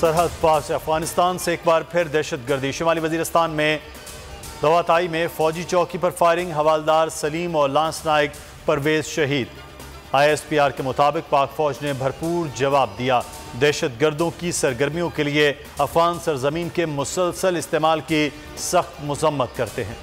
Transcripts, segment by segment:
सरहद पार से अफगानिस्तान से एक बार फिर दहशतगर्दी। शुमाली वजीरिस्तान में दवाताई में फौजी चौकी पर फायरिंग, हवालदार सलीम और लांस नायक परवेज शहीद। ISPR के मुताबिक पाक फौज ने भरपूर जवाब दिया। दहशतगर्दों की सरगर्मियों के लिए अफगान सरजमीन के मुसलसल इस्तेमाल की सख्त मजम्मत करते हैं।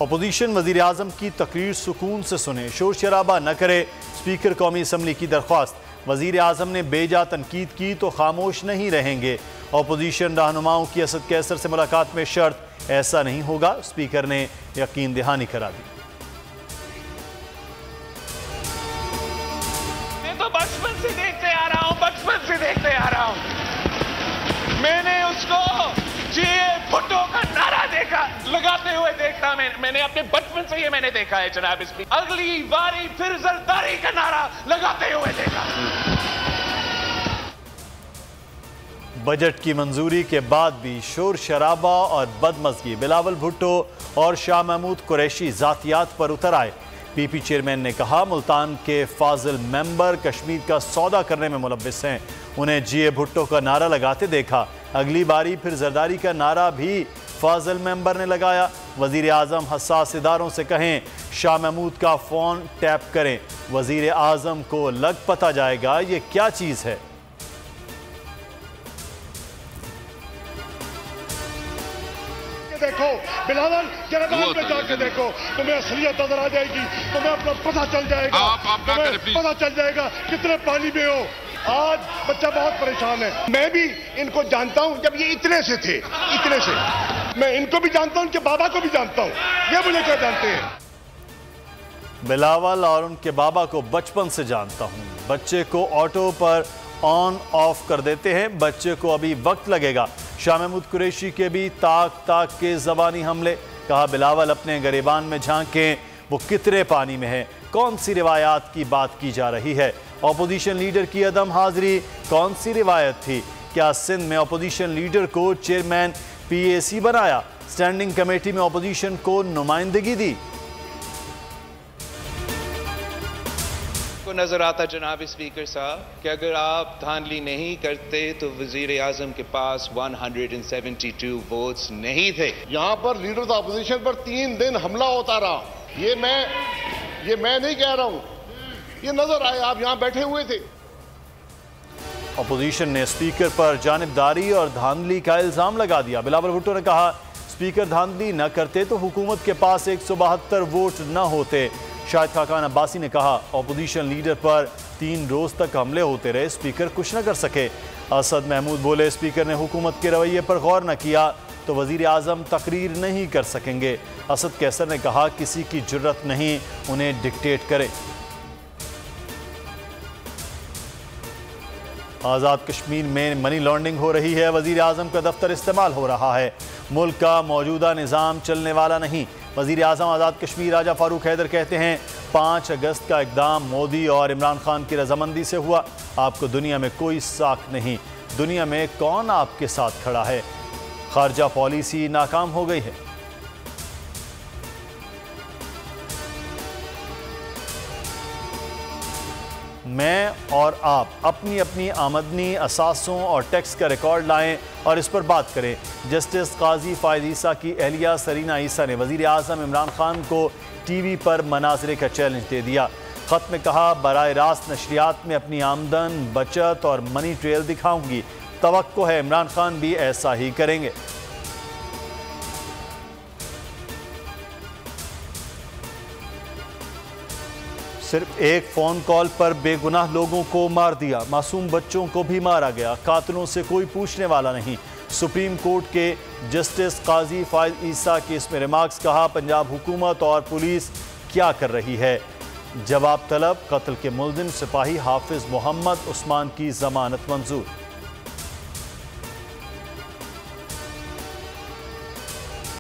अपोजिशन वजीर आजम की तकरीर सुकून से सुने, शोर शराबा न करे, स्पीकर कौमी असम्बली की दरख्वास्त। वजीर आजम ने बेजा तनकीद की तो खामोश नहीं रहेंगे। अपोजिशन रहनुमाओं की असद कैसर से मुलाकात में शर्त, ऐसा नहीं होगा, स्पीकर ने यकीन दहानी करा दी। मैं तो बचपन से देखते आ रहा हूं, बचपन से देखते आ रहा हूं। मैंने उसको भुट्टो का नारा देखा, लगाते हुए देखा। मैंने अपने बचपन से ये मैंने देखा है जनाब स्पीकर। अगली बारी फिर जरदारी का नारा लगाते हुए देखा। बजट की मंजूरी के बाद भी शोर शराबा और बदमज़गी। बिलावल भुट्टो और शाह महमूद कुरैशी जातियात पर उतर आए। PP चेयरमैन ने कहा, मुल्तान के फाजिल मेंबर कश्मीर का सौदा करने में मुलव्विस हैं। उन्हें GA भुट्टो का नारा लगाते देखा। अगली बारी फिर जरदारी का नारा भी फाजिल मेंबर ने लगाया। वजीर आजम हसास इदारों से कहें, शाह महमूद का फोन टैप करें। वजीर आजम को लग पता जाएगा ये क्या चीज है। देखो बिलावल, गिरफ्तार में जाके देखो, तुम्हें असलियत नजर आ जाएगी, तुम्हें अपना पता चल जाएगा, तुम्हें पता चल जाएगा कितने पानी में हो। आज बच्चा बहुत परेशान है। मैं भी इनको जानता हूं, जब ये इतने से थे, इतने से मैं इनको भी जानता हूं, उनके बाबा को भी जानता हूं, ये मुझे क्या जानते हैं। बिलावल और उनके बाबा को बचपन से जानता हूं। बच्चे को ऑटो पर ऑन ऑफ कर देते हैं, बच्चे को अभी वक्त लगेगा। शाह महमूद कुरैशी के भी ताक ताक के जबानी हमले। कहा, बिलावल अपने गरेबान में झांकें, वो कितने पानी में है, कौन सी रिवायात की बात की जा रही है। अपोजिशन लीडर की अदम हाजिरी कौन सी रिवायत थी। क्या सिंध में अपोजिशन लीडर को चेयरमैन PAC बनाया, स्टैंडिंग कमेटी में अपोजिशन को नुमाइंदगी दी। को नजर आता जनाब स्पीकर साहब कि अगर आप धांधली नहीं करते तो वजीर आजम के पास 172 वोट्स नहीं थे। यहाँ पर लीडर ऑफ अपोजिशन पर 3 दिन हमला होता रहा। ये मैं नहीं कह रहा हूँ, ये नजर आए, आप यहाँ बैठे हुए थे। अपोजिशन ने स्पीकर पर जानिबदारी और धांधली का इल्जाम लगा दिया। बिलावल भुट्टो ने कहा, स्पीकर धांधली न करते तो हुकूमत के पास 172 वोट न होते। शाहिद खाकान अब्बासी ने कहा, अपोजिशन लीडर पर 3 रोज तक हमले होते रहे, स्पीकर कुछ न कर सके। असद महमूद बोले, स्पीकर ने हुकूमत के रवैये पर गौर न किया तो वजीर आजम तकरीर नहीं कर सकेंगे। असद कैसर ने कहा, किसी की जुर्रत नहीं उन्हें डिक्टेट करे। आज़ाद कश्मीर में मनी लॉन्ड्रिंग हो रही है, वजीर आजम का दफ्तर इस्तेमाल हो रहा है, मुल्क का मौजूदा निज़ाम चलने वाला नहीं। वजीर आजम आज़ाद कश्मीर राजा फारूक हैदर कहते हैं, 5 अगस्त का इक़दाम मोदी और इमरान खान की रजामंदी से हुआ। आपको दुनिया में कोई साख नहीं, दुनिया में कौन आपके साथ खड़ा है। खारजा पॉलिसी नाकाम हो गई है। मैं और आप अपनी अपनी आमदनी, असासों और टैक्स का रिकॉर्ड लाएं और इस पर बात करें। जस्टिस काजी फायद ईसा की अहलिया सरीना ईसा ने वज़ीर आज़म इमरान खान को TV पर मनाजरे का चैलेंज दे दिया। ख़त में कहा, बराह रास्त नशरियात में अपनी आमदन, बचत और मनी ट्रेल दिखाऊंगी। तवक्को है इमरान खान भी ऐसा ही करेंगे। सिर्फ एक फ़ोन कॉल पर बेगुनाह लोगों को मार दिया, मासूम बच्चों को भी मारा गया, कातिलों से कोई पूछने वाला नहीं। सुप्रीम कोर्ट के जस्टिस काजी फायद ईसा के इसमें रिमार्क्स। कहा, पंजाब हुकूमत और पुलिस क्या कर रही है। जवाब तलब, कत्ल के मुलजिम सिपाही हाफिज मोहम्मद उस्मान की जमानत मंजूर।